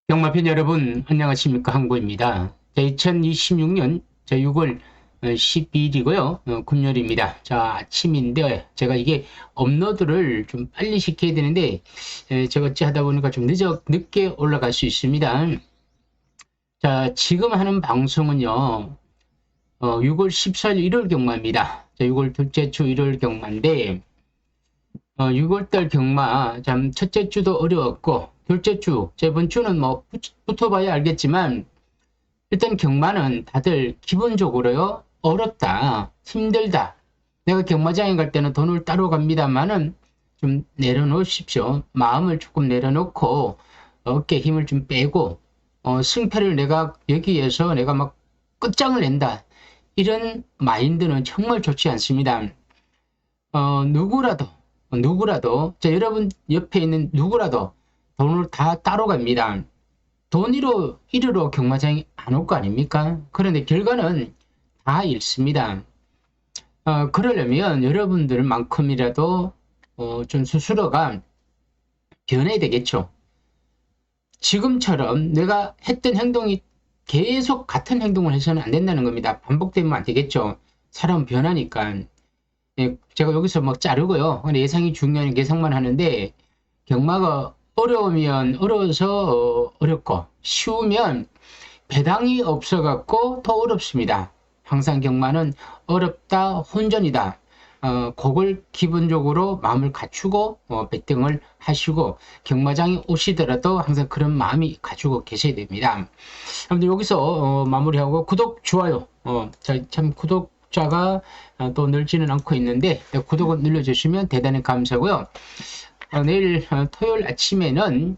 경마팬 여러분, 안녕하십니까. 항구입니다. 2026년 6월 12일이고요. 금요일입니다. 자, 아침인데, 제가 이게 업로드를 좀 빨리 시켜야 되는데, 제가 어찌 하다 보니까 좀 늦게 올라갈 수 있습니다. 자, 지금 하는 방송은요, 6월 14일 일월 경마입니다. 자, 6월 둘째 주 일월 경마인데, 6월달 경마, 참, 첫째 주도 어려웠고, 둘째 주, 저번 주는 뭐, 붙어봐야 알겠지만, 일단 경마는 다들 기본적으로요, 어렵다, 힘들다. 내가 경마장에 갈 때는 돈을 따로 갑니다만은, 좀 내려놓으십시오. 마음을 조금 내려놓고, 어깨 힘을 좀 빼고, 승패를 내가, 여기에서 내가 막 끝장을 낸다. 이런 마인드는 정말 좋지 않습니다. 누구라도, 자, 여러분 옆에 있는 누구라도 돈을 다 따로 갑니다. 돈 이리로 경마장에 안 올 거 아닙니까? 그런데 결과는 다 잃습니다. 그러려면 여러분들만큼이라도, 좀 스스로가 변해야 되겠죠. 지금처럼 내가 했던 행동이 계속 같은 행동을 해서는 안 된다는 겁니다. 반복되면 안 되겠죠. 사람은 변하니까. 예, 제가 여기서 막 자르고요. 근데 예상이 중요한 예상만 하는데, 경마가 어려우면 어려워서 어렵고, 쉬우면 배당이 없어갖고 더 어렵습니다. 항상 경마는 어렵다, 혼전이다. 그걸 기본적으로 마음을 갖추고, 배팅을 하시고, 경마장에 오시더라도 항상 그런 마음이 가지고 계셔야 됩니다. 아무튼 여기서, 마무리하고, 구독, 좋아요. 참, 구독자가 또 늘지는 않고 있는데, 구독을 눌러주시면 대단히 감사하고요. 내일 토요일 아침에는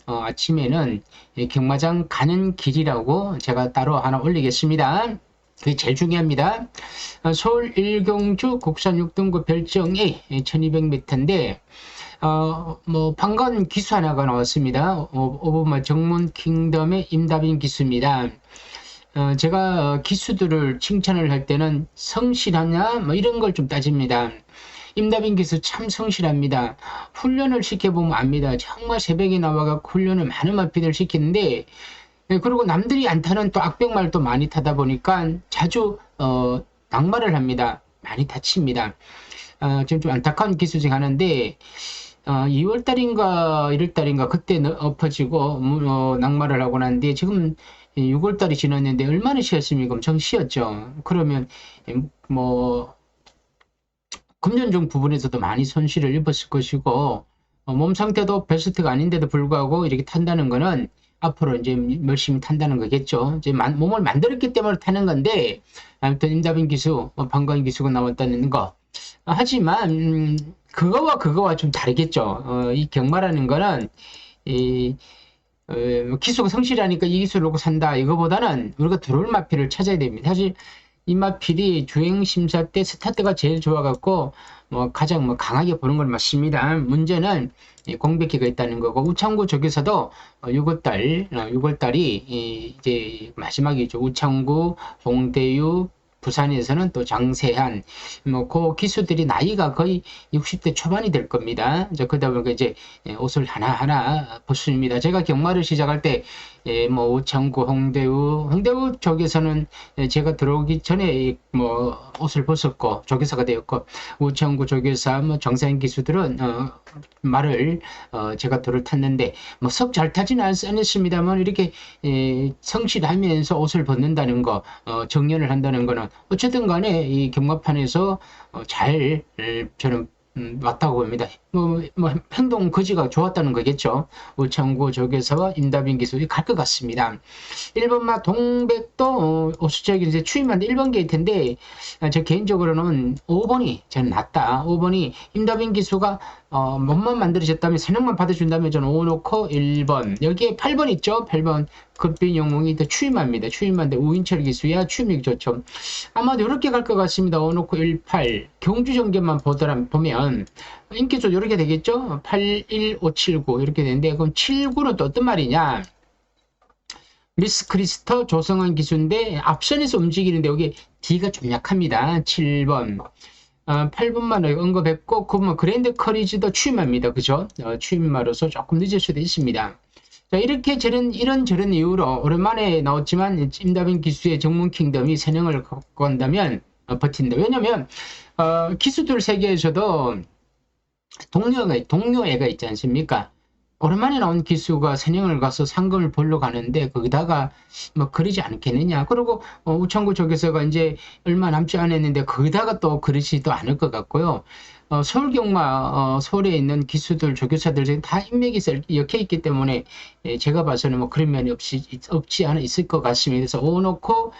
경마장 가는 길이라고 제가 따로 하나 올리겠습니다. 그게 제일 중요합니다. 서울 일경주 국산 6등급 별정 A 1200m인데, 뭐 방금 기수 하나가 나왔습니다. 오버마 정문 킹덤의 임다빈 기수입니다. 제가 기수들을 칭찬을 할 때는 성실하냐 뭐 이런 걸 좀 따집니다. 임다빈 기수 참 성실합니다. 훈련을 시켜보면 압니다. 정말 새벽에 나와가 훈련을 많은 마피들 시키는데, 그리고 남들이 안 타는 또 악병말도 많이 타다 보니까 자주 낙마를 합니다. 많이 다칩니다. 지금 좀 안타까운 기수 중 하나인데, 2월달인가 1월달인가 그때 엎어지고 낙마를 하고 난뒤에 지금 6월달이 지났는데 얼마나 쉬었습니까? 엄청 쉬었죠. 그러면 뭐 금전적 부분에서도 많이 손실을 입었을 것이고, 몸 상태도 베스트가 아닌데도 불구하고 이렇게 탄다는 거는 앞으로 이제 열심히 탄다는 거겠죠. 이제 몸을 만들었기 때문에 타는 건데, 아무튼 임다빈 기수, 방광 기수가 나왔다는 거. 하지만 그거와 좀 다르겠죠. 이 경마라는 거는 이 기수가 성실하니까 이 기수를 놓고 산다. 이거보다는 우리가 들어올 마필을 찾아야 됩니다. 사실 이 마필이 주행 심사 때 스타트가 제일 좋아갖고 뭐 가장 뭐 강하게 보는 건 맞습니다. 문제는 공백기가 있다는 거고, 우창구 조교사도 6월달이 이제 마지막이죠. 우창구, 홍대유, 부산에서는 또 장세한, 뭐, 그 기수들이 나이가 거의 60대 초반이 될 겁니다. 그러다 보니까 이제 옷을 하나하나 벗습니다. 제가 경마를 시작할 때, 뭐, 우창구, 홍대우 쪽에서는 제가 들어오기 전에 뭐, 옷을 벗었고, 조교사가 되었고, 우창구 조교사, 뭐, 정사인 기수들은, 말을, 제가 돌을 탔는데, 뭐, 썩 잘 타지는 않았습니다만, 이렇게, 성실하면서 옷을 벗는다는 거, 정연을 한다는 거는, 어쨌든 간에 이 경마판에서 잘 저는 맞다고 봅니다. 뭐 행동 거지가 좋았다는 거겠죠. 우창구 조교사와 임다빈 기술이 갈 것 같습니다. 1번마 동백도 오수적이 이제 추임한데 1번 게이트인데, 저 개인적으로는 5번이 저는 낫다. 5번이 임다빈 기수가 몸만 만들어졌다면 선행만 받아준다면 저는 5 놓고 1번. 여기에 8번 있죠. 8번 급빈 영웅이 더 추임합니다. 추임한데 우인철 기수야 추임이 좋죠. 아마도 이렇게 갈 것 같습니다. 5 놓고 1, 8. 경주 전개만 보면 인기수 이렇게 되겠죠. 8, 1, 5, 7, 9 이렇게 되는데, 그럼 7, 9는 또 어떤 말이냐? 미스 크리스터 조성환 기수인데 앞선에서 움직이는데 여기 D가 좀 약합니다. 7번. 8번만 언급했고, 그러면 그랜드 커리지도 추임합니다. 그죠? 추임마로서 조금 늦을 수도 있습니다. 자, 이런저런 이유로 오랜만에 나왔지만 임다빈 기수의 정문 킹덤이 선행을 갖고 간다면 버틴다. 왜냐면 기수들 세계에서도 동료애가 있지 않습니까? 오랜만에 나온 기수가 선행을 가서 상금을 벌러 가는데 거기다가 뭐 그러지 않겠느냐. 그리고 우창구 조교사가 이제 얼마 남지 않았는데 거기다가 또 그러지도 않을 것 같고요. 서울경마 서울에 있는 기수들 조교사들 다 인맥이 엮여 있기 때문에 제가 봐서는 뭐 그런 면이 없지 않아 있을 것 같습니다. 그래서 5 놓고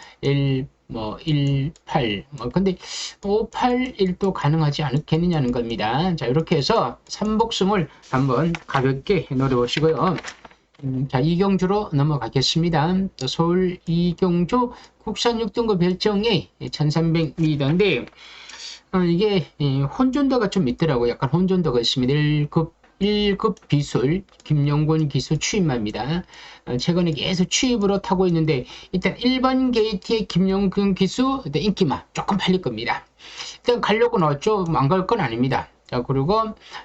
18 근데 5, 8, 1도 가능하지 않겠느냐는 겁니다. 자, 이렇게 해서 삼복승을 한번 가볍게 노려 보시고요. 자, 이경주로 넘어가겠습니다. 서울 이경주 국산 6등급 별정이 1300m인데 이게 혼전도가 좀 있더라고요. 약간 혼전도가 있습니다. 1급 비술 김영권 기수 취임합니다. 최근에 계속 취입으로 타고 있는데 일단 1번 게이트의 김영권 기수 인기만 조금 팔릴 겁니다. 일단 가려고 나왔죠. 안 갈 건 아닙니다. 자, 그리고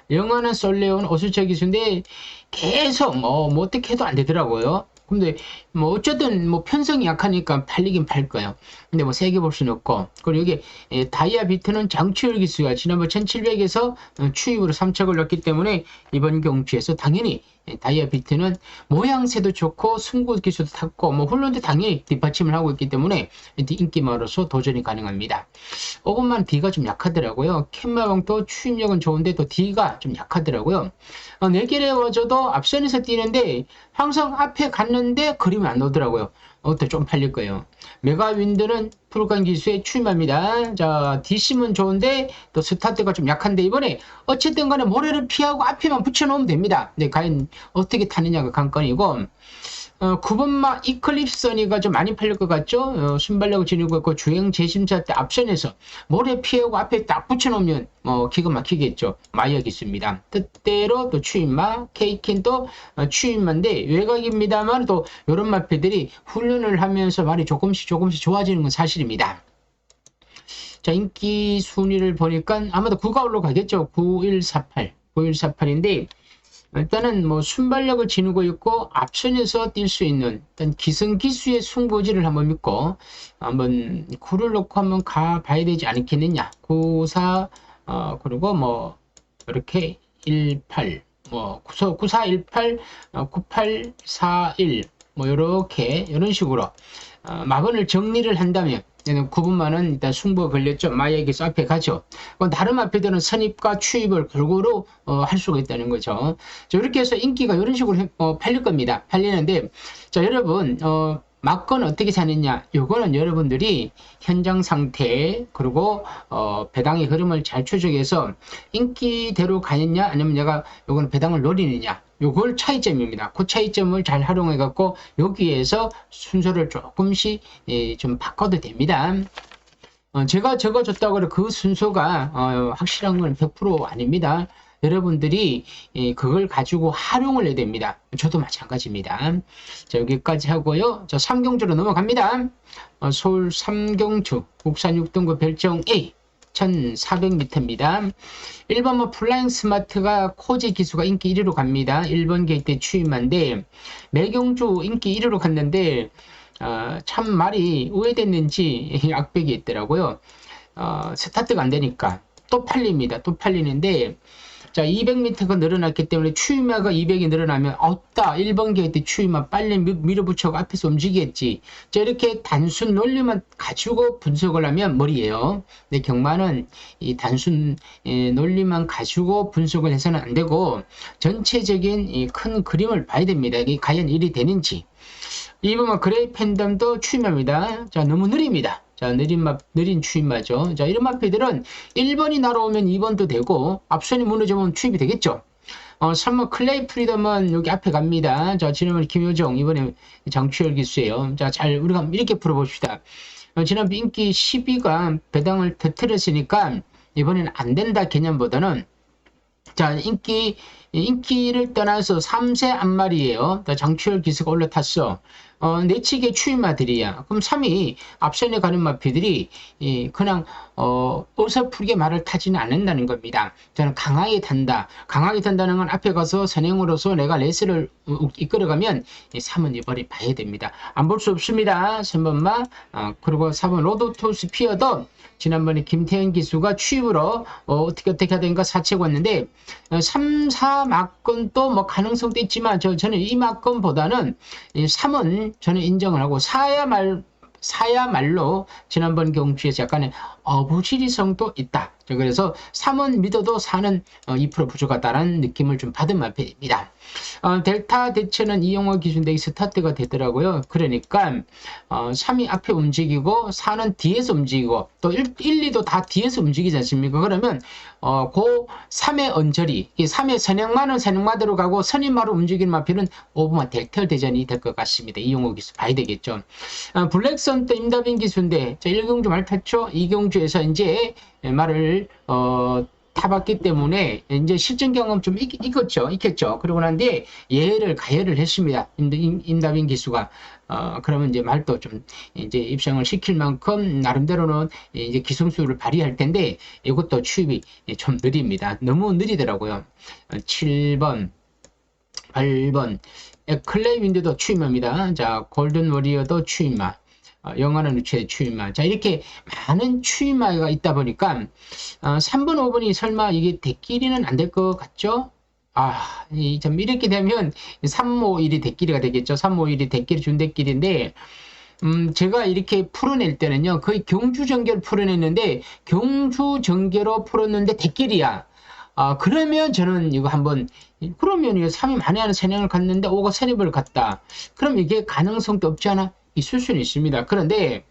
영원한 솔레온 오수철 기수인데 계속 뭐 어떻게 해도 안 되더라고요. 근데 뭐 어쨌든 뭐 편성이 약하니까 팔리긴 팔 거예요. 근데 뭐 세게 볼 수는 없고. 그리고 여기 다이아 비트는 장추열 기수가 지난번 1700에서 추입으로 3척을 넣었기 때문에 이번 경주에서 당연히 다이아 비트는 모양새도 좋고 승부 기수도 탔고 뭐 훈련도 당연히 뒷받침을 하고 있기 때문에 인기마로서 도전이 가능합니다. 5번만 D가 좀 약하더라고요. 캔마방도 추입력은 좋은데 또 D가 좀 약하더라고요. 4개를 와줘도 앞선에서 뛰는데 항상 앞에 갔는데 그림이 안 나오더라고요. 어때 좀 팔릴 거예요. 메가윈드는 프로간 기수에 추임합니다. 자, D심은 좋은데 또 스타트가 좀 약한데 이번에 어쨌든 간에 모래를 피하고 앞에만 붙여놓으면 됩니다. 네, 과연 어떻게 타느냐가 관건이고 9번마 이클립선이가 좀 많이 팔릴 것 같죠? 순발력을 지니고 있고 주행 재심차 때 앞선에서 모래 피하고 앞에 딱 붙여놓으면 기가 막히겠죠. 마이어기 있습니다. 뜻대로 또 추임마, 케이킨도 추임마인데 외곽입니다만 또 이런 마패들이 훈련을 하면서 말이 조금씩 좋아지는 건 사실입니다. 자, 인기 순위를 보니까 아마도 9가 올라가겠죠. 9148인데 일단은 뭐 순발력을 지니고 있고 앞선에서 뛸 수 있는 일단 기승기수의 승부지를 한번 믿고 한번 9를 놓고 한번 가봐야 되지 않겠느냐. 9, 4 그리고 뭐 이렇게 18 94, 18 98, 4, 1 뭐 이런 식으로 마번을 정리를 한다면 9분만은 일단 승부가 걸렸죠. 마이에게서 앞에 가죠. 다른 마패들은 선입과 추입을 골고루 할 수가 있다는 거죠. 자, 이렇게 해서 인기가 이런 식으로 팔릴 겁니다. 팔리는데 자, 여러분 막건 어떻게 사느냐? 요거는 여러분들이 현장 상태 그리고 배당의 흐름을 잘 추적해서 인기대로 가느냐 아니면 내가 요거는 배당을 노리느냐 요걸 차이점입니다. 그 차이점을 잘 활용해 갖고 여기에서 순서를 조금씩 좀 바꿔도 됩니다. 제가 적어줬다고 해서 그 순서가 확실한 건 100% 아닙니다. 여러분들이 그걸 가지고 활용을 해야 됩니다. 저도 마찬가지입니다. 자, 여기까지 하고요. 자, 삼경주로 넘어갑니다. 서울 삼경주 국산 6등급 별정 A 1400m입니다. 1번 플라잉 스마트가 코지 기수가 인기 1위로 갑니다. 1번 게이트 추임한데 매경주 인기 1위로 갔는데 참 말이 우회됐는지 악백이 있더라고요. 스타트가 안 되니까 또 팔립니다. 또 팔리는데 자, 200m가 늘어났기 때문에 추임마가 200이 늘어나면 없다. 1번 게이트 추임마 빨리 밀어붙여고 앞에서 움직이겠지. 자, 이렇게 단순 논리만 가지고 분석을 하면 머리예요. 근데 경마는 이 단순 논리만 가지고 분석을 해서는 안 되고 전체적인 이 큰 그림을 봐야 됩니다. 이게 과연 일이 되는지. 2번은 그레이 팬덤도 추임합니다. 자, 너무 느립니다. 자, 느린 추임마죠. 자, 이런 마패들은 1번이 날아오면 2번도 되고, 앞선이 무너지면 추임이 되겠죠. 3번 클레이 프리덤은 여기 앞에 갑니다. 자, 지난번 김효정, 이번에 장추열 기수예요. 자, 우리가 이렇게 풀어봅시다. 지난번 인기 12가 배당을 터뜨렸으니까, 이번에는 안 된다 개념보다는, 자, 인기를 떠나서 3세 앞말이에요. 장추열 기수가 올라탔어. 내치기의 추임마들이야. 그럼 3이 앞선에 가는 마피들이 그냥 어설프게 말을 타지는 않는다는 겁니다. 저는 강하게 탄다. 강하게 탄다는 건 앞에 가서 선행으로서 내가 레스를 이끌어가면 3은 이번에 봐야 됩니다. 안 볼 수 없습니다. 3번마. 그리고 4번 로드 투 스피어도 지난번에 김태현 기수가 추입으로 어떻게 해야 되는가 사채고 왔는데 3, 4 막건도 뭐 가능성도 있지만 저는 이 막건보다는 3은 저는 인정을 하고 4야말로 지난번 경주에서 약간의 어부지리성도 있다. 그래서 3은 믿어도 4는 2% 부족하다는 느낌을 좀 받은 마페입니다. 델타 대체는 이용호 기준대기 스타트가 되더라고요. 그러니까 3이 앞에 움직이고 4는 뒤에서 움직이고 또 1, 2도 다 뒤에서 움직이지 않습니까? 그러면 그 3의 언저리, 이 3의 선행마는 선행마대로 가고 선임마로 움직이는 마피는 오버마 델타 대전이 될 것 같습니다. 이용호 기수 봐야 되겠죠. 블랙선 또 임다빈 기수인데 1경주 말 탔죠. 2경주에서 이제 말을 타봤기 때문에 이제 실전 경험 좀 있겠죠. 그러고 난 뒤에 예를 가열을 했습니다. 임다빈 기수가 그러면 이제 말도 좀 이제 입상을 시킬 만큼 나름대로는 이제 기성수를 발휘할 텐데 이것도 추입이 좀 느립니다. 너무 느리더라고요. 7번, 8번 클레이 윈드도 추임합니다. 자, 골든 워리어도 추임마. 영원한 우체의 추임마. 자, 이렇게 많은 추임마가 있다 보니까 3번, 5번이 설마 이게 대끼리는 안 될 것 같죠? 좀 이렇게 되면 3, 5, 1이 대끼리가 되겠죠. 3, 5, 1이 대끼리 준대끼리인데 제가 이렇게 풀어낼 때는요. 거의 경주전개를 풀어냈는데 경주전개로 풀었는데 대끼리야. 그러면 저는 이거 한번 그러면 3이 만회하는 선행을 갔는데 5가 선입을 갔다. 그럼 이게 가능성도 없지 않아? 있을 수는 있습니다. 그런데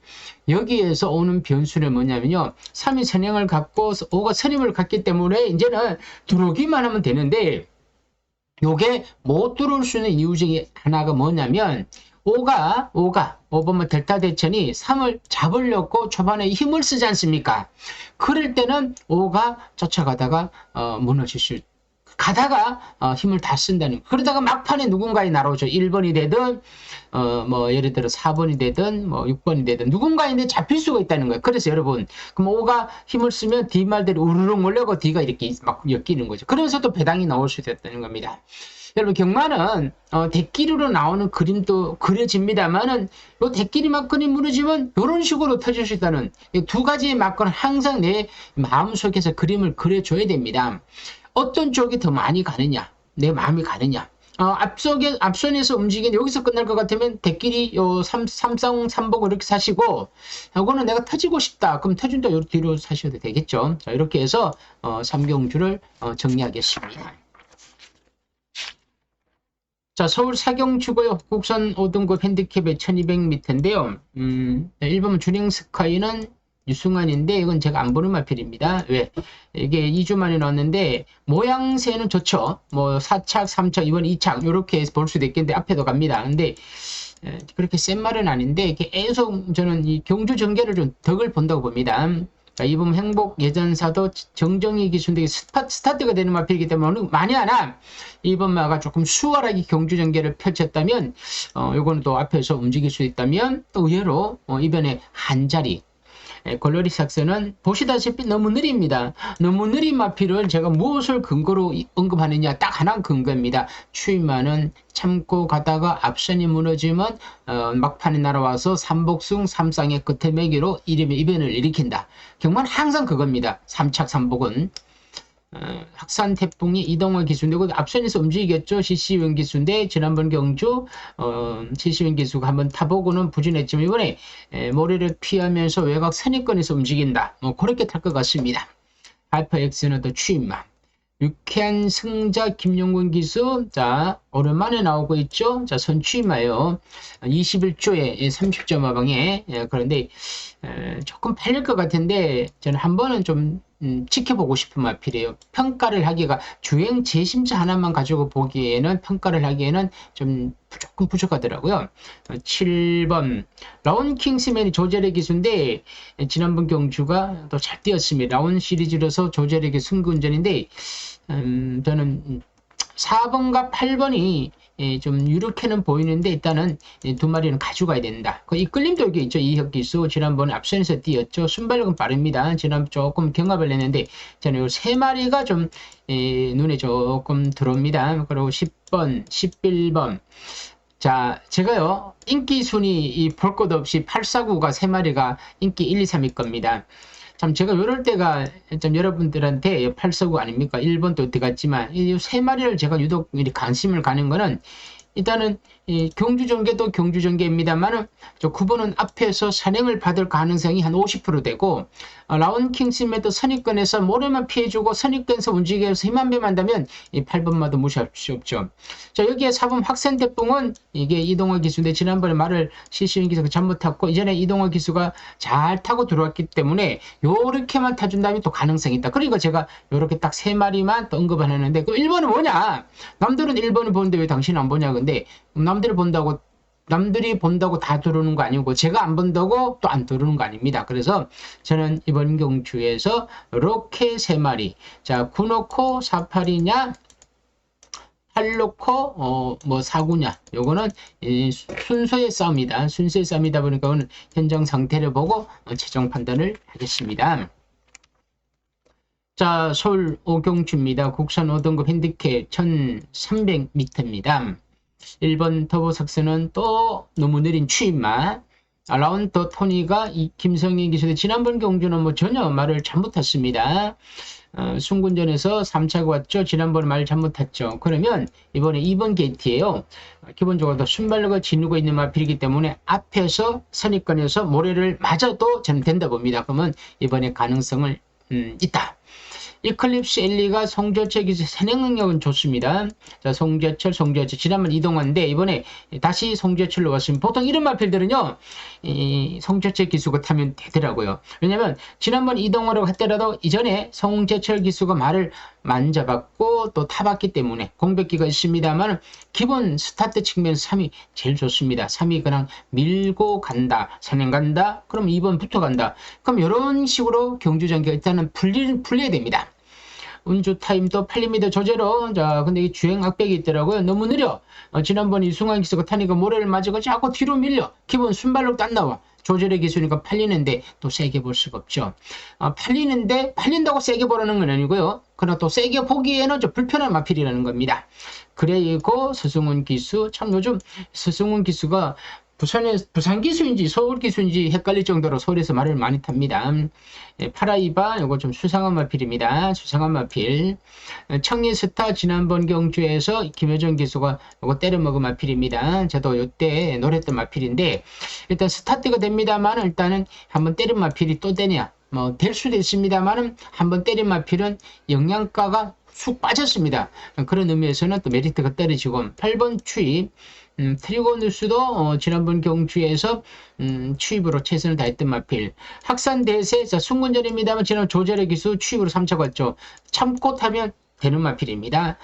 여기에서 오는 변수는 뭐냐면요. 3이 선행을 갖고 5가 선임을 갖기 때문에 이제는 들어오기만 하면 되는데 요게 못 들어올 수 있는 이유 중에 하나가 뭐냐면 5번만 델타 대천이 3을 잡으려고 초반에 힘을 쓰지 않습니까? 그럴 때는 5가 쫓아가다가 무너질 수 가다가 힘을 다 쓴다는 그러다가 막판에 누군가에 날아오죠. 1번이 되든 뭐 예를 들어 4번이 되든 뭐 6번이 되든 누군가인데 잡힐 수가 있다는 거예요. 그래서 여러분 그럼 5가 힘을 쓰면 뒷말들이 우르르 몰려고 뒤가 이렇게 막 엮이는 거죠. 그러면서 또 배당이 나올 수 있다는 겁니다. 여러분 경마는 대끼리로 나오는 그림도 그려집니다만은 요 대끼리 막건이 무너지면 이런 식으로 터질 수 있다는 두 가지의 막건은 항상 내 마음속에서 그림을 그려줘야 됩니다. 어떤 쪽이 더 많이 가느냐, 내 마음이 가느냐. 앞선에서 움직이는 여기서 끝날 것 같으면 대끼리 삼성 삼복 이렇게 사시고 이거는 내가 터지고 싶다. 그럼 터진다 요 뒤로 사셔도 되겠죠. 자, 이렇게 해서 3경주를 정리하겠습니다. 자, 서울 사경주고요. 국선 5등급 핸디캡의 1200m인데요. 1번 준행 스카이는 유승환인데 이건 제가 안 보는 마필입니다. 왜? 이게 2주 만에 나왔는데 모양새는 좋죠. 뭐 4착, 3착, 이번 2착 이렇게 볼 수도 있겠는데 앞에도 갑니다. 근데 그렇게 센 말은 아닌데 계속 저는 이 경주 전개를 좀 덕을 본다고 봅니다. 이번 행복 예전사도 정정희 기수인데 스타트가 되는 마필이기 때문에 많이 하나 이번 마가 조금 수월하게 경주 전개를 펼쳤다면 요거는 또 앞에서 움직일 수 있다면 또 의외로 이번에 한 자리 골로리 삭스는 보시다시피 너무 느립니다. 너무 느린 마필을 제가 무엇을 근거로 언급하느냐 딱 하나 근거입니다. 추임마는 참고 가다가 앞선이 무너지면 막판에 날아와서 삼복승 삼쌍의 끝에 매기로 이변을 일으킨다. 경마는 항상 그겁니다. 삼착 삼복은 학산 태풍이 이동화 기수인데 앞선에서 움직이겠죠. CC원 기수인데 지난번 경주 CC원 기수가 한번 타보고는 부진했지만 이번에 모래를 피하면서 외곽 선입권에서 움직인다. 그렇게 탈 것 같습니다. 알파 X는 또 추임마. 유쾌한 승자 김용근 기수. 자, 오랜만에 나오고 있죠. 자, 선추임마요. 21조에 30점 하방에. 그런데 조금 팔릴 것 같은데 저는 한 번은 좀 지켜보고 싶은 마필이에요. 평가를 하기가 주행 재심자 하나만 가지고 보기에는 평가를 하기에는 좀 조금 부족하더라고요. 7번 라운 킹스맨이 조제의 기수인데 지난번 경주가 또 잘 뛰었습니다. 라운 시리즈로서 조제의 승부운전인데 저는 4번과 8번이 좀 유력해는 보이는데 일단은 두 마리는 가져가야 된다. 그 이끌림도 여기 있죠. 이혁기수 지난번에 앞선에서 뛰었죠. 순발력은 빠릅니다. 지난 조금 경합을 했는데 저는 요 세 마리가 좀 눈에 조금 들어옵니다. 그리고 10번, 11번. 자, 제가요, 인기 순위 볼 것 없이 849가 세 마리가 인기 1, 2, 3일 겁니다. 참, 제가 이럴 때가 좀 여러분들한테 849 아닙니까? 1번도 들어갔지만, 이 세 마리를 제가 유독 관심을 가는 거는 일단은 경주전개도 경주전개입니다만 저 9번은 앞에서 선행을 받을 가능성이 한 50% 되고 라운킹스매도 선입권에서 모래만 피해주고 선입권에서 움직여서 힘 안 배만다면 이 8번마도 무시할 수 없죠. 자, 여기에 4번 확산대풍은 이게 이동화 기수인데 지난번에 말을 시시윤 기수가 잘못탔고 이전에 이동화 기수가 잘 타고 들어왔기 때문에 요렇게만 타준다면 또 가능성이 있다. 그러니까 제가 요렇게 딱 세 마리만 또 언급을 하는데 그 1번은 뭐냐? 남들은 1번을 보는데 왜 당신은 안 보냐? 근데 남들이 본다고 다 들어오는 거 아니고 제가 안 본다고 또 안 들어오는 거 아닙니다. 그래서 저는 이번 경주에서 이렇게 세 마리, 자 9 놓고 48이냐 8 놓고 뭐 4구냐, 요거는 순서의 싸움이다. 순서의 싸움이다 보니까 오늘 현장 상태를 보고 최종 판단을 하겠습니다. 자, 서울 오경주입니다. 국산 5등급 핸디캡 1300m입니다. 1번 터보 삭스는 또 너무 느린 추임마. 라운더 토니가 이 김성희 기수의 지난번 경주는 뭐 전혀 말을 잘못했습니다. 순군전에서 3차가 왔죠. 지난번에 말 잘못했죠. 그러면 이번에 2번 게이트예요. 기본적으로 순발력을 지니고 있는 마필이기 때문에 앞에서 선입권에서 모래를 맞아도 저는 된다 봅니다. 그러면 이번에 가능성을 있다. 이클립스 엘리가 송재철 기수 선행 능력은 좋습니다. 자, 송재철. 지난번 이동환인데 이번에 다시 송재철로 왔습니다. 보통 이런 마필들은요, 이 송재철 기수가 타면 되더라고요. 왜냐면 지난번 이동환으로 했더라도 이전에 송재철 기수가 말을 만져봤고 또 타봤기 때문에 공백기가 있습니다만 기본 스타트 측면에서 3위 제일 좋습니다. 3위 그냥 밀고 간다. 선행 간다. 그럼 2번 붙어 간다. 그럼 이런 식으로 경주 전개가 일단은 풀려야 됩니다. 운주 타임도 8m 조제로. 자, 근데 이 주행 악백이 있더라고요. 너무 느려. 지난번 이승환 기수가 타니까 모래를 맞아서 자꾸 뒤로 밀려. 기본 순발력도 안 나와. 조절의 기술이니까 팔리는데 또 세게 볼 수가 없죠. 팔린다고 세게 보라는 건 아니고요. 그러나 또 세게 보기에는 좀 불편한 마필이라는 겁니다. 그리고 서승훈 기수, 참 요즘 서승훈 기수가 부산 기수인지 서울 기수인지 헷갈릴 정도로 서울에서 말을 많이 탑니다. 파라이바, 요거 좀 수상한 마필입니다. 수상한 마필. 청리스타 지난번 경주에서 김효정 기수가 요거 때려먹은 마필입니다. 저도 요때 노랬던 마필인데 일단 스타트가 됩니다만 일단은 한번 때린 마필이 또 되냐? 뭐 될 수도 있습니다만은 한번 때린 마필은 영양가가 쑥 빠졌습니다. 그런 의미에서는 또 메리트가 떨어지고 8번 추입. 트리고누스도 지난번 경주에서 추입으로 최선을 다했던 마필. 학산대세, 자, 순군전입니다만 지난 조절의 기수 추입으로 3차 갔죠. 참고 타면 되는 마필입니다.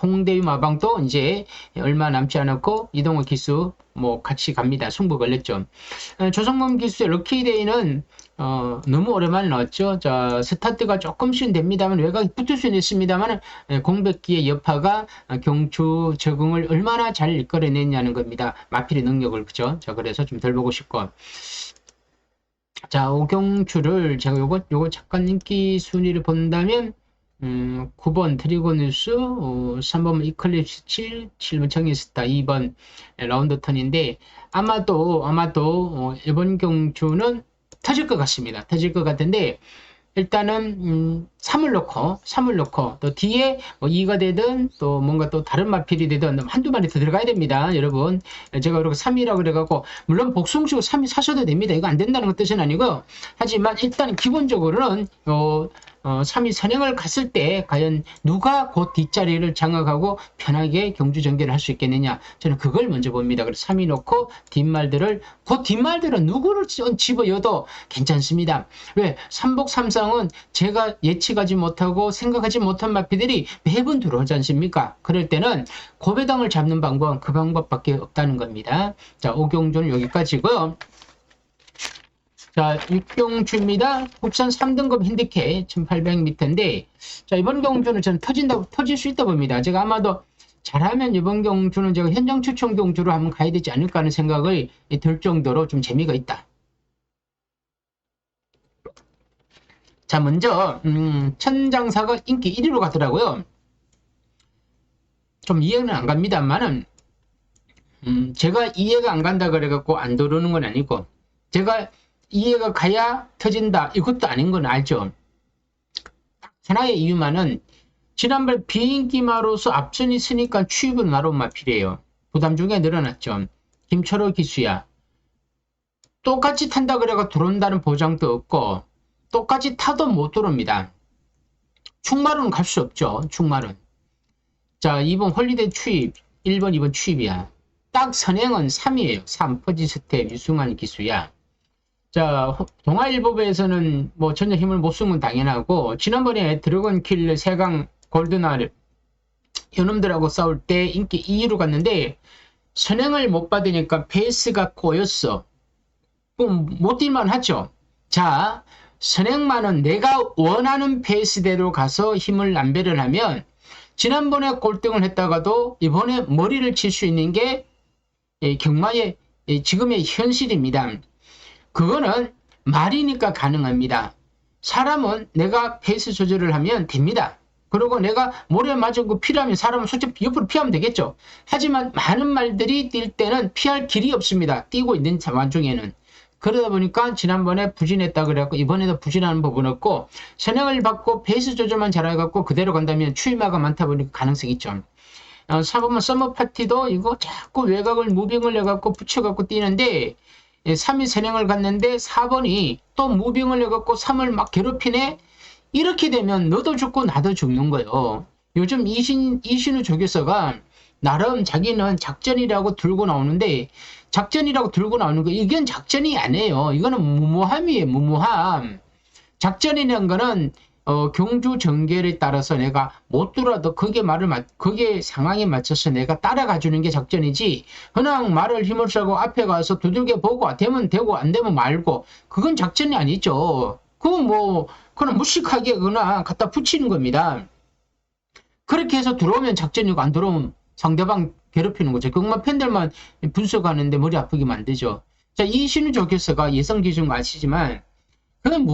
홍대위 마방도 이제 얼마 남지 않았고 이동호 기수 뭐 같이 갑니다. 승부 걸렸죠. 조성범 기수의 럭키데이는 너무 오랜만에 나왔죠. 자, 스타트가 조금씩은 됩니다만 외곽이 붙을 수는 있습니다만 공백기의 여파가 경주 적응을 얼마나 잘 이끌어냈냐는 겁니다. 마필의 능력을. 그죠? 자, 그래서 좀 덜 보고 싶고. 자, 오경주를 제가 요거 잠깐 인기 순위를 본다면 9번 트리고누스, 3번 이클립스 7번 청리스타, 2번 라운드 턴인데 아마도 이번 경주는 터질 것 같습니다. 터질 것 같은데 일단은 3을 놓고 또 뒤에 뭐 2가 되든 또 뭔가 또 다른 마필이 되든 한두 마리 더 들어가야 됩니다. 여러분, 제가 그렇게 3이라고 그래갖고 물론 복숭시고 3이 사셔도 됩니다. 이거 안 된다는 뜻은 아니고, 하지만 일단 기본적으로는 3위 선행을 갔을 때 과연 누가 그 뒷자리를 장악하고 편하게 경주 전개를 할 수 있겠느냐, 저는 그걸 먼저 봅니다. 그래서 3위 놓고 그 뒷말들은 누구를 집어여도 괜찮습니다. 왜? 삼복 삼상은 제가 예측하지 못하고 생각하지 못한 마피들이 매번 들어오지 않습니까? 그럴 때는 고배당을 잡는 방법은 그 방법밖에 없다는 겁니다. 자, 오경주는 여기까지고요. 자, 육경주입니다. 국산 3등급 핸디캡 1800m인데, 자, 이번 경주는 저는 터질 수 있다 봅니다. 제가 아마도 잘하면 이번 경주는 제가 현장 추천 경주로 한번 가야 되지 않을까 하는 생각을 들 정도로 좀 재미가 있다. 자, 먼저 천장사가 인기 1위로 가더라고요. 좀 이해는 안 갑니다만은 제가 이해가 안 간다 그래갖고 안 들어오는 건 아니고, 제가 이해가 가야 터진다 이것도 아닌 건 알죠. 하나의 이유만은 지난번 비인기마로서 앞선이 쓰니까 추입은 나로만 필요해요. 부담 중에 늘어났죠. 김철호 기수야. 똑같이 탄다 그래가 들어온다는 보장도 없고 똑같이 타도 못 들어옵니다. 충마로는 갈 수 없죠. 충마는. 자, 2번 홀리데이 추입, 1번 2번 추입이야. 딱 선행은 3이에요. 3 퍼지 스텝 유승환 기수야. 자, 동아일보에서는 뭐 전혀 힘을 못 쓰면 당연하고, 지난번에 드래곤 킬러 세강 골드날 이놈들하고 싸울 때 인기 2위로 갔는데 선행을 못 받으니까 페이스가 꼬였어. 그럼 못 뛸만 하죠. 자, 선행만은 내가 원하는 페이스대로 가서 힘을 남배를 하면 지난번에 꼴등을 했다가도 이번에 머리를 칠 수 있는 게 경마의 지금의 현실입니다. 그거는 말이니까 가능합니다. 사람은 내가 페이스 조절을 하면 됩니다. 그리고 내가 모래 맞은 거 필요하면 사람은 솔직히 옆으로 피하면 되겠죠. 하지만 많은 말들이 뛸 때는 피할 길이 없습니다. 뛰고 있는 와중에는. 그러다 보니까 지난번에 부진했다 그래갖고 이번에도 부진하는 부분 없고, 선행을 받고 페이스 조절만 잘해갖고 그대로 간다면 추임마가 많다 보니까 가능성이 있죠. 4번만 서머 파티도 이거 자꾸 외곽을 무빙을 해갖고 붙여갖고 뛰는데 3위 선행을 갔는데 4번이 또 무빙을 해갖고 3을 막 괴롭히네. 이렇게 되면 너도 죽고 나도 죽는 거예요. 요즘 이신우 조교서가 나름 자기는 작전이라고 들고 나오는데, 작전이라고 들고 나오는 거 이건 작전이 아니에요. 이거는 무모함이에요. 무모함. 작전이라는 거는 경주 전개를 따라서 내가 못 들어도 그게 상황에 맞춰서 내가 따라가 주는 게 작전이지, 그냥 말을 힘을 쓰고 앞에 가서 두들겨 보고 되면 되고 안 되면 말고, 그건 작전이 아니죠. 그건 무식하게 그냥 갖다 붙이는 겁니다. 그렇게 해서 들어오면 작전이고 안 들어오면 상대방 괴롭히는 거죠. 경마 팬들만 분석하는데 머리 아프게 만들죠. 자, 이신우 조교수가 예성 기준 아시지만 그는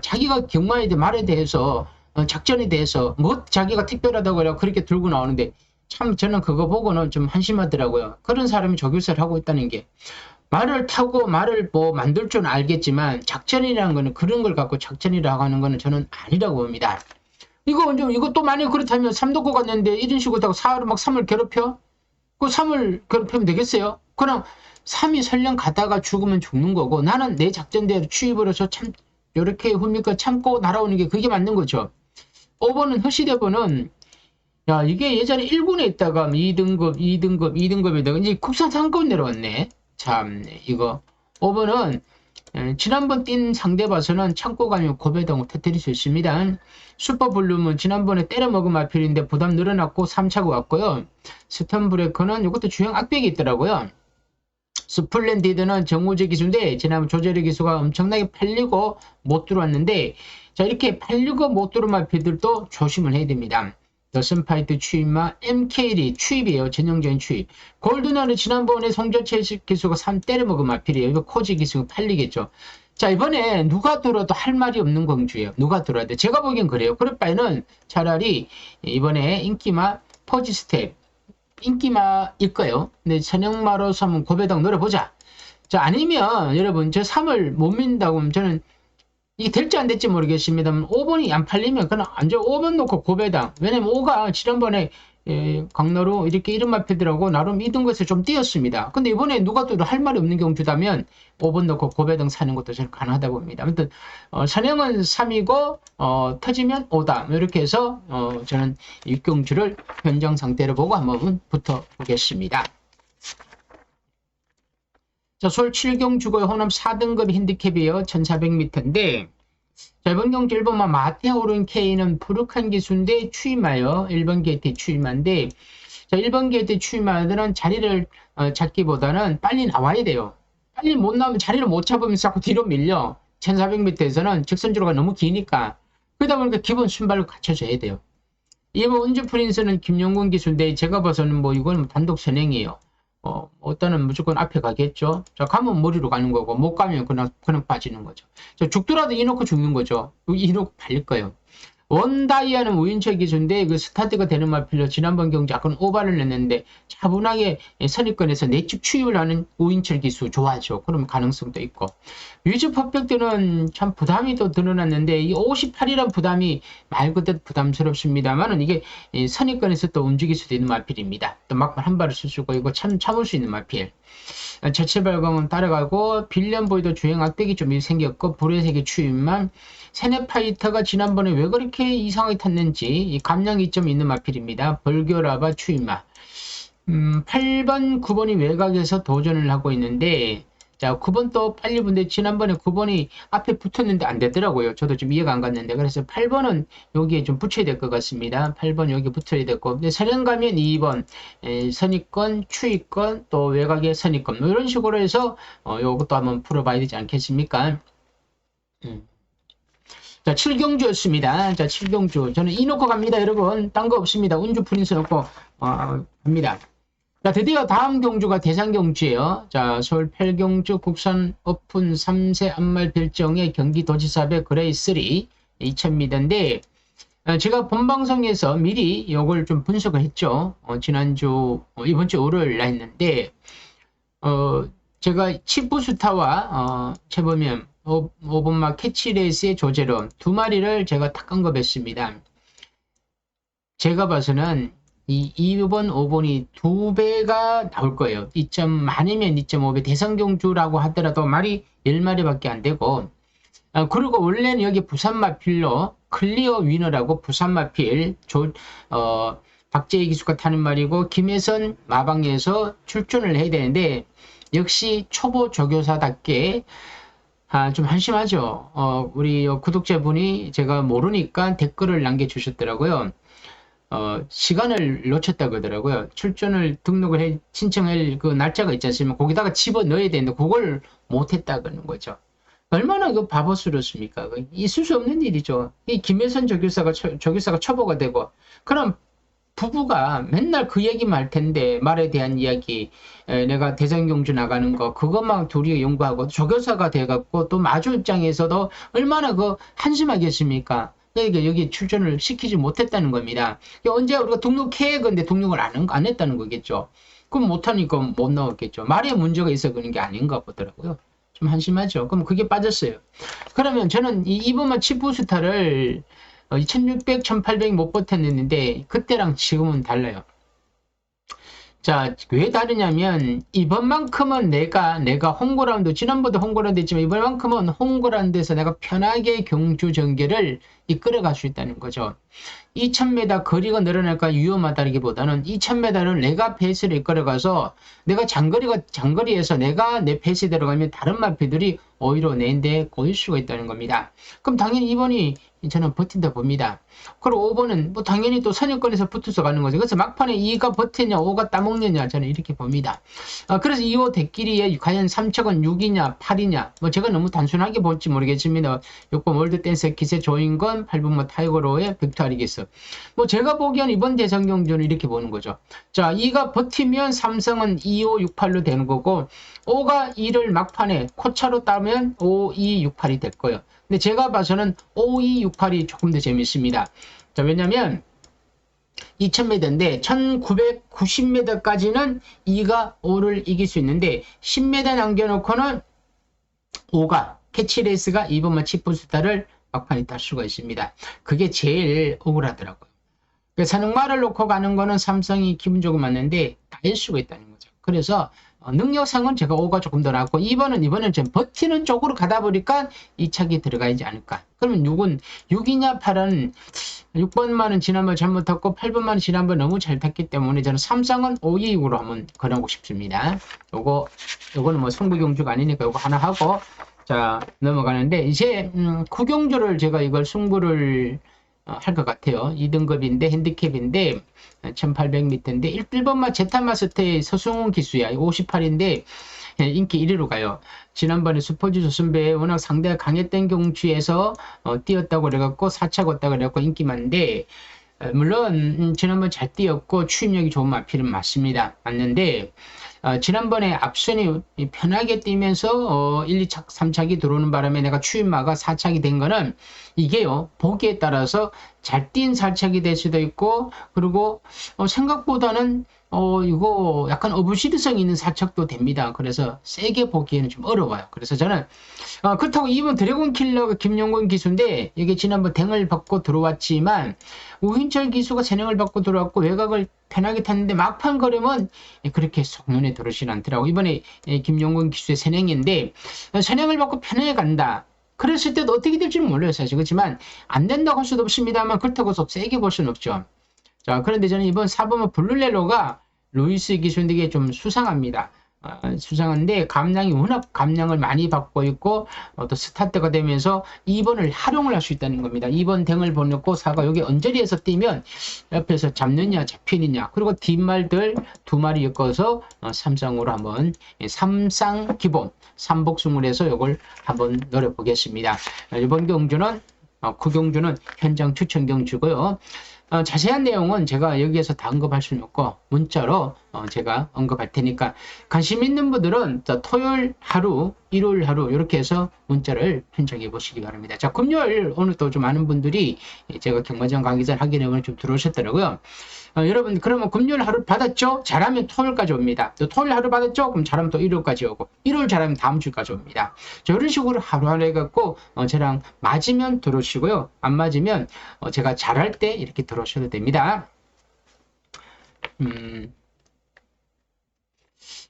자기가 경마에 대해 말에 대해서 작전에 대해서 자기가 특별하다고 해서 그렇게 들고 나오는데, 참 저는 그거 보고는 좀 한심하더라고요. 그런 사람이 조교수를 하고 있다는 게. 말을 타고 말을 만들 줄은 알겠지만 작전이라는 거는 그런 걸 갖고 작전이라고 하는 거는 저는 아니라고 봅니다. 이것도 만약에 그렇다면 삼도고 갔는데 이런 식으로 하고 4를 막 3을 괴롭혀? 그 3을 괴롭히면 되겠어요? 그냥 3이 설령 가다가 죽으면 죽는 거고, 나는 내 작전대로 추입을 해서 요렇게 뭡니까 참고 날아오는 게 그게 맞는 거죠. 5번은 허시대번은, 야, 이게 예전에 1군에 있다가 2등급에다가 이제 국산 상급 내려왔네. 참, 이거. 5번은 지난번 뛴 상대 봐서는 참고 가면 고배당 터뜨릴 수 있습니다. 슈퍼블룸은 지난번에 때려먹은 마필인데 부담 늘어났고 3차고 왔고요. 스턴브레이커는 이것도 주행 악백이 있더라고요. 스플렌디드는 정우재 기수인데 지난번 조재리 기수가 엄청나게 팔리고 못 들어왔는데, 자, 이렇게 팔리고 못 들어온 마필들도 조심을 해야 됩니다. 더슨파이트 추입마, MKD 추입이에요. 전형적인 추입. 골드너는 지난번에 송조채 기수가 3 때려먹은 마필이에요. 이거 코지 기수가 팔리겠죠. 자, 이번에 누가 들어도 할 말이 없는 공주예요. 누가 들어도. 제가 보기엔 그래요. 그럴 바에는 차라리 이번에 인기마 퍼지 스텝 인기마일 거예요. 근데 선형마로서 한번 고배당 노려보자. 자, 아니면 여러분 저 3을 못 믿는다고 하면 저는 이게 될지 안 될지 모르겠습니다만 5번이 안 팔리면 그냥 완전 5번 놓고 고배당. 왜냐면 5가 지난번에 강나루 이렇게 이름 마필들하고 나름 2등급에서 좀 뛰었습니다. 근데 이번에 누가 또 할 말이 없는 경주다면 5번 놓고 고배당 사는 것도 저는 가능하다 봅니다. 아무튼 선행은 3이고 터지면 5다. 이렇게 해서 저는 6경주를 현장 상태로 보고 한번 붙어보겠습니다. 자, 서울 7경주고요. 호남 4등급 핸디캡이에요. 1400m인데, 자, 이번 경주 1번만 마테오른 K는 푸르칸 기수인데 추임마요. 1번 게이트 추임마인데, 자, 1번 게이트 추임마들은 자리를 잡기보다는 빨리 나와야 돼요. 빨리 못 나오면 자리를 못 잡으면서 자꾸 뒤로 밀려. 1400m에서는 직선주로가 너무 기니까. 그러다 보니까 기본 순발을 갖춰줘야 돼요. 이번 운주 프린스는 김용곤 기수인데 제가 봐서는 뭐 이거는 단독 선행이에요. 어떠는 무조건 앞에 가겠죠. 자, 가면 머리로 가는 거고 못 가면 그냥 빠지는 거죠. 자, 죽더라도 이놓고 죽는 거죠. 이놓고 팔릴 거예요. 원다이아는 우인철 기수인데 그 스타트가 되는 말필로 지난번 경기 약간 오바를 냈는데 차분하게 선입권에서 내집 추입을 하는 우인철 기수 좋아하죠. 그럼 가능성도 있고 위즈 퍼펙트는 참 부담이 또 드러났는데 이 58이란 부담이 말 그대로 부담스럽습니다만은 이게 선입권에서 또 움직일 수도 있는 말필입니다. 또 막판 한 발을 쓸 수 있고 이거 참을 수 있는 말필. 자체발광은 따라가고 빌리언보이도 주행 악택이 좀 생겼고 불의 세계 추임만 세네파이터가 지난번에 왜 그렇게 이상하게 탔는지 이 감량 이점이 있는 마필입니다. 벌교라바 추임마 8번 9번이 외곽에서 도전을 하고 있는데 자 9번 또 빨리 분데 지난번에 9번이 앞에 붙었는데 안 되더라고요. 저도 좀 이해가 안 갔는데 그래서 8번은 여기에 좀 붙여야 될 것 같습니다. 8번 여기 붙여야 됐고 근데 선행 가면 2번 선입권 추입권 또 외곽에 선입권 뭐 이런 식으로 해서 요것도 한번 풀어봐야 되지 않겠습니까? 자 7경주였습니다. 자 7경주 저는 이 놓고 갑니다 여러분. 딴 거 없습니다. 운주 프린스 놓고 갑니다. 자, 드디어 다음 경주가 대상경주예요. 자, 서울 8경주 국산 오픈 3세 안말 별정의 경기도지사배 그레이 3 2000m인데 제가 본방송에서 미리 이걸 좀 분석을 했죠. 지난주 이번 주 월요일 날 했는데 제가 치부스타와 최범현 5번마 캐치레이스의 조제로 두 마리를 제가 탁 언급했습니다. 제가 봐서는 이 2번, 5번이 2배가 나올 거예요. 2점 많으면 2.5배 대상경주라고 하더라도 말이 10마리밖에 안 되고 그리고 원래는 여기 부산마필로 클리어 위너라고 부산마필 박재희 기수가 타는 말이고 김혜선 마방에서 출전을 해야 되는데 역시 초보 조교사답게 좀 한심하죠. 우리 구독자분이 제가 모르니까 댓글을 남겨주셨더라고요. 시간을 놓쳤다 그러더라고요. 출전을 등록을 신청할 그 날짜가 있지 않습니까? 거기다가 집어 넣어야 되는데 그걸 못했다 그러는 거죠. 얼마나 그 바보스럽습니까? 있을 수 없는 일이죠. 이 김혜선 조교사가 초보가 되고 그럼 부부가 맨날 그 얘기만 할 텐데 말에 대한 이야기 내가 대전경주 나가는 거 그것만 둘이 연구하고 조교사가 돼갖고 또 마주 입장에서도 얼마나 그 한심하겠습니까? 그러니까 여기 출전을 시키지 못했다는 겁니다. 언제 우리가 등록해 근데 등록을 안 했다는 거겠죠. 그럼 못하니까 못 나왔겠죠. 말에 문제가 있어 그런 게 아닌가 보더라고요. 좀 한심하죠. 그럼 그게 빠졌어요. 그러면 저는 이번만 치부스타를 1600, 1800 못 버텼는데 그때랑 지금은 달라요. 자, 왜 다르냐면 이번만큼은 내가 홈그라운드 지난번도 홈그라운드 했지만 이번만큼은 홈그라운드에서 내가 편하게 경주 전개를 이끌어갈 수 있다는 거죠. 2000m 거리가 늘어날까 위험하다기보다는 2000m를 내가 페이스를 이끌어가서 내가 장거리에서 내가 내 페이스대로 가면 다른 마피들이 오히려 내인데 꼬일 수가 있다는 겁니다. 그럼 당연히 2번이 저는 버틴다 봅니다. 그리고 5번은 뭐 당연히 또 선입권에서 붙어서 가는 거죠. 그래서 막판에 2가 버티냐 5가 따먹느냐 저는 이렇게 봅니다. 그래서 2호 대끼리에 과연 3척은 6이냐 8이냐 뭐 제가 너무 단순하게 볼지 모르겠습니다. 6번 월드댄스 기세 조인건 8번 뭐 타이거로의 빅토리기스 뭐 제가 보기엔 이번 대상경주는 이렇게 보는 거죠. 자 2가 버티면 삼성은 2, 5, 6, 8로 되는 거고 5가 2를 막판에 코차로 따면 5, 2, 6, 8이 될 거예요. 근데 제가 봐서는 5, 2, 6, 8이 조금 더 재밌습니다. 자, 왜냐면 2000m인데 1990m까지는 2가 5를 이길 수 있는데 10m 남겨놓고는 5가 캐치레이스가 2번만 치프스타를 막판에 딸 수가 있습니다. 그게 제일 억울하더라고요. 산악마를 놓고 가는 거는 삼성이 기분적으로 맞는데 다일 수가 있다는 거죠. 그래서 능력상은 제가 5가 조금 더 낫고 이번은 좀 버티는 쪽으로 가다 보니까 이 착이 들어가야지 않을까. 그러면 6이냐 8은 6번만은 지난번 잘못했고 8번만은 지난번 너무 잘 탔기 때문에 저는 삼성은 5, 2, 6으로 한번 걸어보고 싶습니다. 요거는 뭐 승부경주가 아니니까 요거 하나 하고 자 넘어가는데 이제 9경주를 제가 이걸 승부를 할 것 같아요. 2등급인데 핸디캡인데 1800m인데 1번마 제타마스터의 서승훈 기수야 58인데 인기 1위로 가요. 지난번에 슈퍼주 조선배에 워낙 상대가 강했던 경주에서 뛰었다고 그래갖고 4차 걷다고 그래갖고 인기 많은데 물론 지난번 잘 뛰었고 추임력이 좋은 마필은 맞습니다. 맞는데 지난번에 앞선이 편하게 뛰면서 1, 2착, 3착이 들어오는 바람에 내가 추임마가 4착이 된 거는 이게요. 보기에 따라서 잘 뛴 4착이 될 수도 있고 그리고 생각보다는 이거 약간 어부시드성 있는 4착도 됩니다. 그래서 세게 보기에는 좀 어려워요. 그래서 저는 그렇다고 이번 드래곤 킬러가 김용곤 기수인데 이게 지난번 댕을 받고 들어왔지만 우hin철 기수가 선행을 받고 들어왔고 외곽을 편하게 탔는데 막판 걸으면 그렇게 속 눈에 들어오진 않더라고. 이번에 김용곤 기수의 선행인데 선행을 받고 편하게 간다. 그랬을 때도 어떻게 될지는 몰라요. 사실 그렇지만 안 된다고 할 수도 없습니다만 그렇다고 해서 세게 볼 수는 없죠. 자, 그런데 저는 이번 4번은 블루렐로가 루이스 기수인데 좀 수상합니다. 수상한데 감량이 워낙 감량을 많이 받고 있고 또 스타트가 되면서 2번을 활용을 할 수 있다는 겁니다. 2번 댕을 보냈고 4가 여기 언저리에서 뛰면 옆에서 잡느냐 잡히느냐 그리고 뒷말들 두 마리 엮어서 삼쌍으로 한번 삼쌍 기본 삼복승을 해서 이걸 한번 노려보겠습니다. 이번 경주는 구경주는 현장 추천 경주고요. 자세한 내용은 제가 여기에서 다 언급할 수는 없고 문자로 제가 언급할 테니까 관심 있는 분들은 토요일 하루, 일요일 하루 이렇게 해서 문자를 편착해 보시기 바랍니다. 자, 금요일 오늘 또 좀 많은 분들이 제가 경마장 가기 전 확인해보면 좀 들어오셨더라고요. 여러분 그러면 금요일 하루 받았죠? 잘하면 토요일까지 옵니다. 또 토요일 하루 받았죠? 그럼 잘하면 또 일요일까지 오고 일요일 잘하면 다음 주까지 옵니다. 자, 이런 식으로 하루하루 해갖고 저랑 맞으면 들어오시고요. 안 맞으면 제가 잘할 때 이렇게 들어오셔도 됩니다.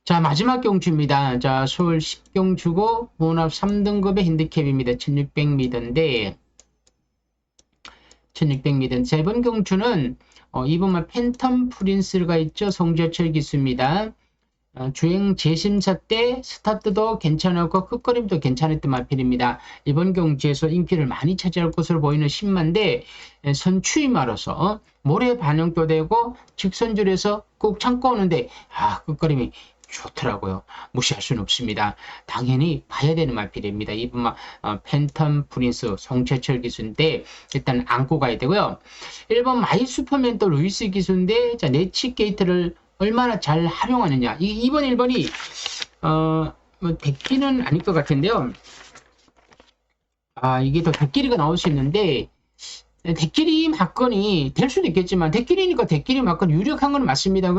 자, 마지막 경주입니다. 자, 서울 10경주고 혼합 3등급의 핸디캡입니다. 1600m인데 1600m. 자, 이번 경주는 이번만 팬텀 프린스가 있죠. 송재철 기수입니다. 주행 재심사 때 스타트도 괜찮았고 끝걸음도 괜찮았던 마필입니다. 이번 경주에서 인기를 많이 차지할 것으로 보이는 신마인데 선추임마로서 모래 반영도 되고 직선줄에서 꾹 참고 오는데 끝걸음이 좋더라고요. 무시할 수는 없습니다. 당연히 봐야 되는 마필입니다. 이분만 팬텀 프린스 송재철 기수인데 일단 안고 가야 되고요. 1번 마이 슈퍼맨 또 루이스 기수인데 자, 내치 게이트를 얼마나 잘 활용하느냐. 2번 1번이 뭐 대끼는 아닐 것 같은데요. 이게 더 대끼리가 나올 수 있는데 대끼리 막건이 될 수도 있겠지만 대끼리니까 대끼리 막건 유력한 건 맞습니다.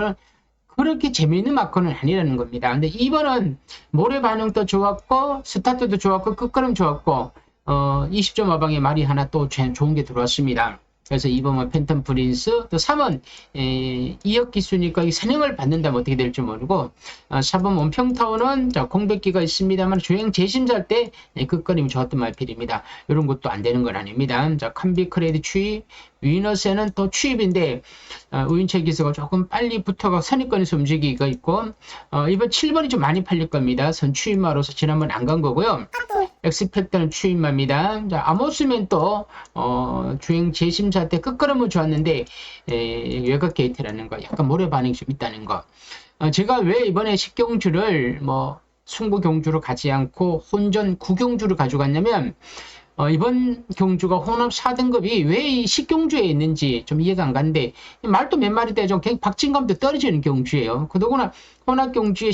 그렇게 재미있는 마커는 아니라는 겁니다. 근데 2번은 모래 반응도 좋았고 스타트도 좋았고 끝걸음 좋았고 20점 와방에 말이 하나 또 좋은 게 들어왔습니다. 그래서 2번은 팬텀 프린스, 또 3번 2억 기수니까 이 선행을 받는다면 어떻게 될지 모르고 4번 원평타운은 공백기가 있습니다만 주행 재심사할 때 끝걸음이 좋았던 말필입니다. 이런 것도 안 되는 건 아닙니다. 자, 캄비 크레드 추입, 위너스에는 또 추입인데 우인철 기수가 조금 빨리 붙어가 선입권에서 움직이기가 있고 이번 7번이 좀 많이 팔릴 겁니다. 선 추입마로서 지난번 안 간 거고요. 엑스펙터는 추임마입니다. 자, 아모스면 또 주행 재심사 때 끝걸음은 좋았는데 외곽 게이트라는 거, 약간 모래 반응이 좀 있다는 거. 제가 왜 이번에 10경주를 승부 경주로 가지 않고 혼전 9경주를 가져갔냐면 이번 경주가 혼합 4등급이 왜 이 10경주에 있는지 좀 이해가 안 가는데 말도 몇 마리 때 좀 박진감도 떨어지는 경주예요. 그러거나 혼합 경주에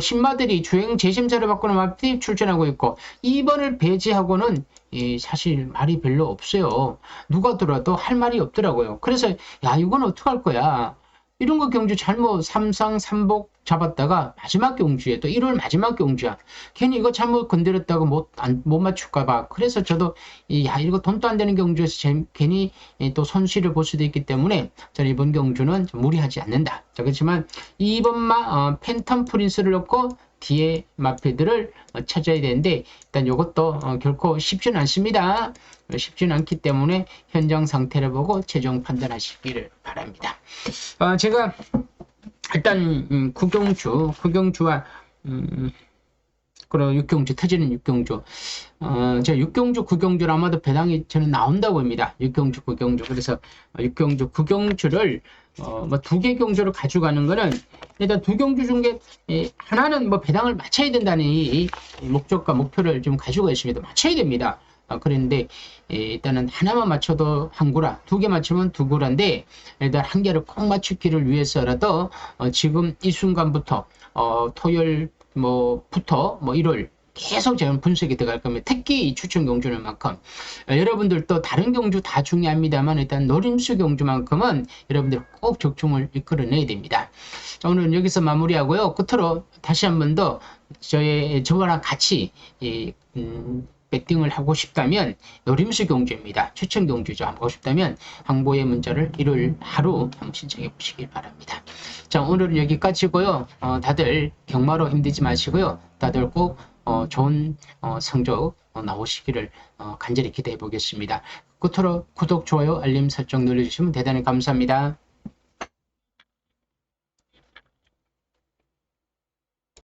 신마들이 주행 재심사를 받거나 마필이 출전하고 있고 2번을 배제하고는 사실 말이 별로 없어요. 누가 들어도 할 말이 없더라고요. 그래서 야, 이건 어떡할 거야. 이런 거 경주 잘못 삼상 삼복 잡았다가 마지막 경주에 또 1월 마지막 경주야. 괜히 이거 잘못 건드렸다고 못 맞출까봐. 그래서 저도 야, 이거 돈도 안 되는 경주에서 괜히 또 손실을 볼 수도 있기 때문에 저는 이번 경주는 좀 무리하지 않는다. 자, 그렇지만 2번만 팬텀 프린스를 넣고 뒤에 마필들을 찾아야 되는데 일단 이것도 결코 쉽지는 않습니다. 쉽지는 않기 때문에 현장 상태를 보고 최종 판단하시기를 바랍니다. 제가 일단 구경주와 그리고 6경주 터지는 6경주 제가 6경주 9경주를 아마도 배당이 저는 나온다고 합니다. 6경주 9경주 그래서 6경주 9경주를 두 개 경주를 가져가는 거는 일단 두 경주 중에 하나는 배당을 맞춰야 된다는 이 목적과 목표를 좀 가지고 있습니다. 맞춰야 됩니다. 그랬는데 일단은 하나만 맞춰도 한 구라, 두 개 맞추면 두 구라인데 일단 한 개를 꼭 맞추기를 위해서라도 지금 이 순간부터 토요일 뭐부터 뭐 일요일 계속 제가 분석이 들어갈 겁니다. 특히 이 추천 경주만큼 여러분들도 다른 경주 다 중요합니다만 일단 노림수 경주만큼은 여러분들 꼭 적중을 이끌어내야 됩니다. 자, 오늘은 여기서 마무리하고요. 끝으로 다시 한 번 더 저거랑 같이 배팅을 하고 싶다면 노림수 경주입니다. 추천 경주죠. 하고 싶다면 항보의 문자를 일요일 하루 한번 신청해 보시길 바랍니다. 자, 오늘은 여기까지고요. 다들 경마로 힘들지 마시고요. 다들 꼭 좋은 성적 나오시기를 간절히 기대해 보겠습니다. 끝으로 구독, 좋아요, 알림 설정 눌러주시면 대단히 감사합니다.